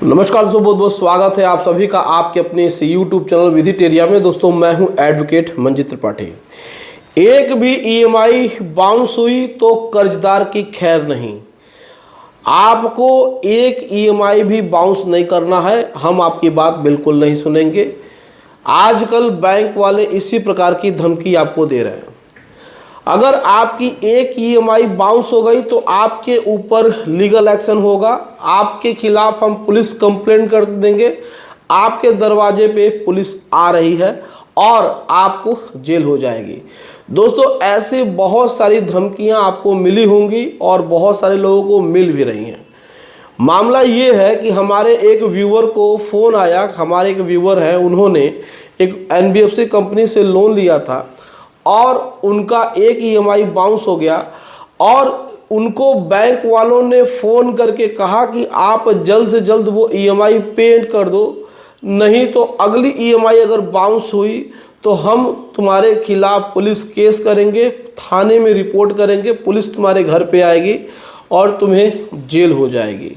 नमस्कार दोस्तों, बहुत बहुत स्वागत है आप सभी का आपके अपने इस यूट्यूब चैनल विदित एरिया में। दोस्तों मैं हूं एडवोकेट मंजित त्रिपाठी। एक भी ईएमआई बाउंस हुई तो कर्जदार की खैर नहीं। आपको एक ईएमआई भी बाउंस नहीं करना है, हम आपकी बात बिल्कुल नहीं सुनेंगे। आजकल बैंक वाले इसी प्रकार की धमकी आपको दे रहे हैं। अगर आपकी एक ईएमआई बाउंस हो गई तो आपके ऊपर लीगल एक्शन होगा, आपके खिलाफ हम पुलिस कंप्लेंट कर देंगे। आपके दरवाजे पे पुलिस आ रही है और आपको जेल हो जाएगी। दोस्तों ऐसी बहुत सारी धमकियां आपको मिली होंगी और बहुत सारे लोगों को मिल भी रही हैं। मामला ये है कि हमारे एक व्यूअर को फ़ोन आया। हमारे एक व्यूअर हैं, उन्होंने एक एनबीएफसी कंपनी से लोन लिया था और उनका एक ईएमआई बाउंस हो गया और उनको बैंक वालों ने फ़ोन करके कहा कि आप जल्द से जल्द वो ईएमआई पे कर दो, नहीं तो अगली ईएमआई अगर बाउंस हुई तो हम तुम्हारे खिलाफ पुलिस केस करेंगे, थाने में रिपोर्ट करेंगे, पुलिस तुम्हारे घर पे आएगी और तुम्हें जेल हो जाएगी।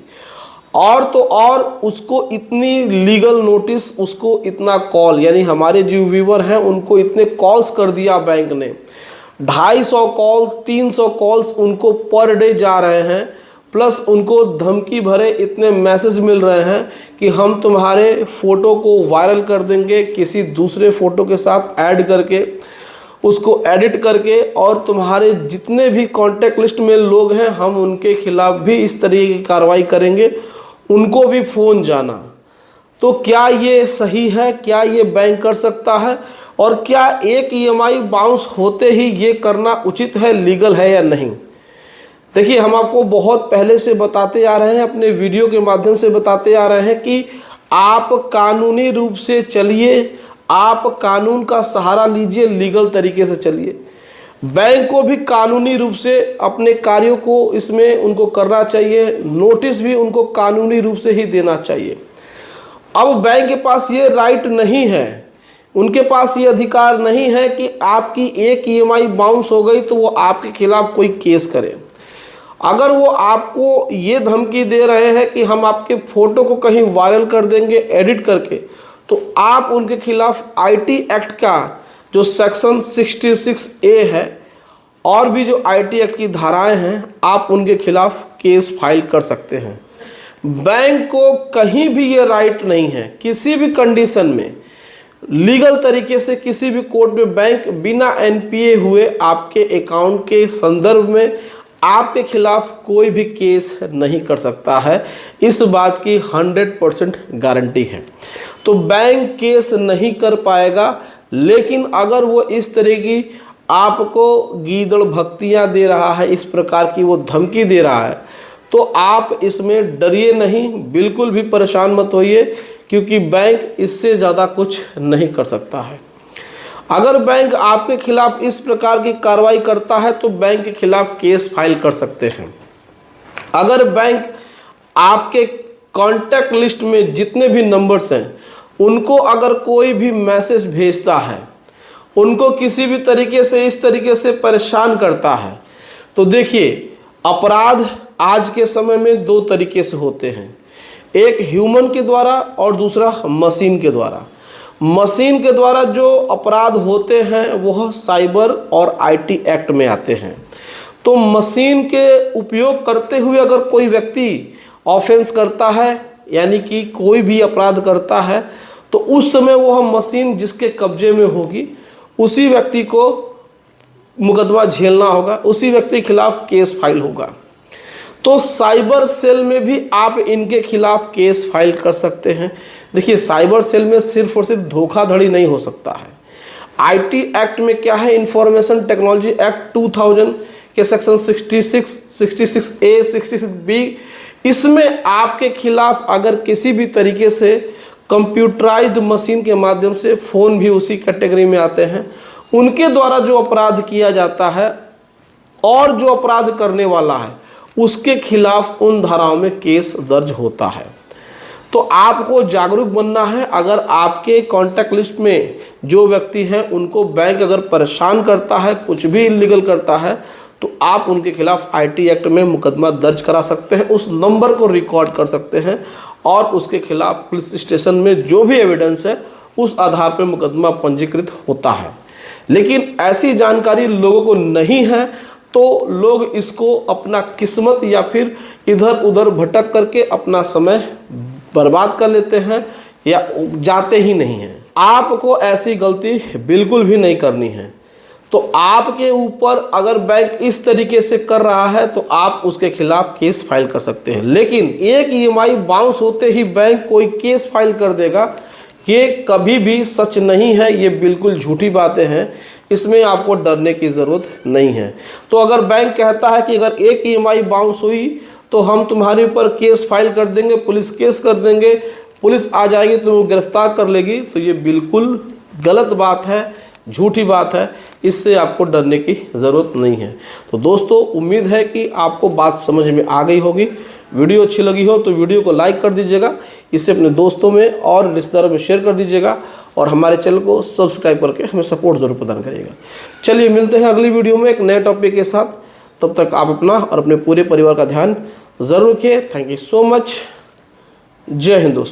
और तो और उसको इतनी लीगल नोटिस, उसको इतना कॉल, यानी हमारे जो व्यूवर हैं उनको इतने कॉल्स कर दिया बैंक ने। 250 कॉल 300 कॉल्स उनको पर डे जा रहे हैं, प्लस उनको धमकी भरे इतने मैसेज मिल रहे हैं कि हम तुम्हारे फ़ोटो को वायरल कर देंगे, किसी दूसरे फ़ोटो के साथ ऐड करके उसको एडिट करके, और तुम्हारे जितने भी कॉन्टैक्ट लिस्ट में लोग हैं हम उनके खिलाफ भी इस तरीके की कार्रवाई करेंगे, उनको भी फ़ोन जाना। तो क्या ये सही है? क्या ये बैंक कर सकता है? और क्या एक ईएमआई बाउंस होते ही ये करना उचित है, लीगल है या नहीं? देखिए, हम आपको बहुत पहले से बताते आ रहे हैं, अपने वीडियो के माध्यम से बताते आ रहे हैं कि आप कानूनी रूप से चलिए, आप कानून का सहारा लीजिए, लीगल तरीके से चलिए। बैंक को भी कानूनी रूप से अपने कार्यों को इसमें उनको करना चाहिए, नोटिस भी उनको कानूनी रूप से ही देना चाहिए। अब बैंक के पास ये राइट नहीं है, उनके पास ये अधिकार नहीं है कि आपकी एक ईएमआई बाउंस हो गई तो वो आपके खिलाफ कोई केस करे। अगर वो आपको ये धमकी दे रहे हैं कि हम आपके फ़ोटो को कहीं वायरल कर देंगे एडिट करके, तो आप उनके खिलाफ आईटी एक्ट का जो सेक्शन 66A है और भी जो आईटी एक्ट की धाराएं हैं, आप उनके खिलाफ केस फाइल कर सकते हैं। बैंक को कहीं भी ये राइट नहीं है, किसी भी कंडीशन में लीगल तरीके से किसी भी कोर्ट में बैंक बिना एनपीए हुए आपके अकाउंट के संदर्भ में आपके खिलाफ कोई भी केस नहीं कर सकता है। इस बात की 100% गारंटी है। तो बैंक केस नहीं कर पाएगा, लेकिन अगर वो इस तरह की आपको गीदड़ भक्तियाँ दे रहा है, इस प्रकार की वो धमकी दे रहा है, तो आप इसमें डरिए नहीं, बिल्कुल भी परेशान मत होइए, क्योंकि बैंक इससे ज़्यादा कुछ नहीं कर सकता है। अगर बैंक आपके खिलाफ इस प्रकार की कार्रवाई करता है तो बैंक के खिलाफ केस फाइल कर सकते हैं। अगर बैंक आपके कॉन्टैक्ट लिस्ट में जितने भी नंबर्स हैं उनको अगर कोई भी मैसेज भेजता है, उनको किसी भी तरीके से इस तरीके से परेशान करता है, तो देखिए, अपराध आज के समय में दो तरीके से होते हैं, एक ह्यूमन के द्वारा और दूसरा मशीन के द्वारा। मशीन के द्वारा जो अपराध होते हैं वह साइबर और आईटी एक्ट में आते हैं। तो मशीन के उपयोग करते हुए अगर कोई व्यक्ति ऑफेंस करता है, यानी कि कोई भी अपराध करता है, तो उस समय वह मशीन जिसके कब्जे में होगी उसी व्यक्ति को मुकदमा झेलना होगा, उसी व्यक्ति के खिलाफ केस फाइल होगा। तो साइबर सेल में भी आप इनके खिलाफ केस फाइल कर सकते हैं। देखिए, साइबर सेल में सिर्फ और सिर्फ धोखाधड़ी नहीं हो सकता है। आईटी एक्ट में क्या है, इंफॉर्मेशन टेक्नोलॉजी एक्ट 2000 के सेक्शन 66, 66A, 66B, इसमें आपके खिलाफ अगर किसी भी तरीके से कंप्यूटराइज्ड मशीन के माध्यम से, फ़ोन भी उसी कैटेगरी में आते हैं, उनके द्वारा जो अपराध किया जाता है और जो अपराध करने वाला है उसके खिलाफ उन धाराओं में केस दर्ज होता है। तो आपको जागरूक बनना है। अगर आपके कॉन्टैक्ट लिस्ट में जो व्यक्ति हैं उनको बैंक अगर परेशान करता है, कुछ भी इलीगल करता है, तो आप उनके खिलाफ आईटी एक्ट में मुकदमा दर्ज करा सकते हैं, उस नंबर को रिकॉर्ड कर सकते हैं और उसके खिलाफ पुलिस स्टेशन में जो भी एविडेंस है उस आधार पर मुकदमा पंजीकृत होता है। लेकिन ऐसी जानकारी लोगों को नहीं है तो लोग इसको अपना किस्मत या फिर इधर उधर भटक करके अपना समय बर्बाद कर लेते हैं या जाते ही नहीं हैं। आपको ऐसी गलती बिल्कुल भी नहीं करनी है। तो आपके ऊपर अगर बैंक इस तरीके से कर रहा है तो आप उसके खिलाफ केस फाइल कर सकते हैं। लेकिन एक ईएमआई बाउंस होते ही बैंक कोई केस फाइल कर देगा, ये कभी भी सच नहीं है, ये बिल्कुल झूठी बातें हैं। इसमें आपको डरने की ज़रूरत नहीं है। तो अगर बैंक कहता है कि अगर एक ईएमआई बाउंस हुई तो हम तुम्हारे ऊपर केस फाइल कर देंगे, पुलिस केस कर देंगे, पुलिस आ जाएगी तुम्हें गिरफ्तार कर लेगी, तो ये बिल्कुल गलत बात है, झूठी बात है। इससे आपको डरने की ज़रूरत नहीं है। तो दोस्तों, उम्मीद है कि आपको बात समझ में आ गई होगी। वीडियो अच्छी लगी हो तो वीडियो को लाइक कर दीजिएगा, इसे अपने दोस्तों में और रिश्तेदारों में शेयर कर दीजिएगा और हमारे चैनल को सब्सक्राइब करके हमें सपोर्ट ज़रूर प्रदान करिएगा। चलिए मिलते हैं अगली वीडियो में एक नए टॉपिक के साथ। तब तक आप अपना और अपने पूरे परिवार का ध्यान ज़रूर रखिए। Thank you so much. जय हिंद दोस्तों।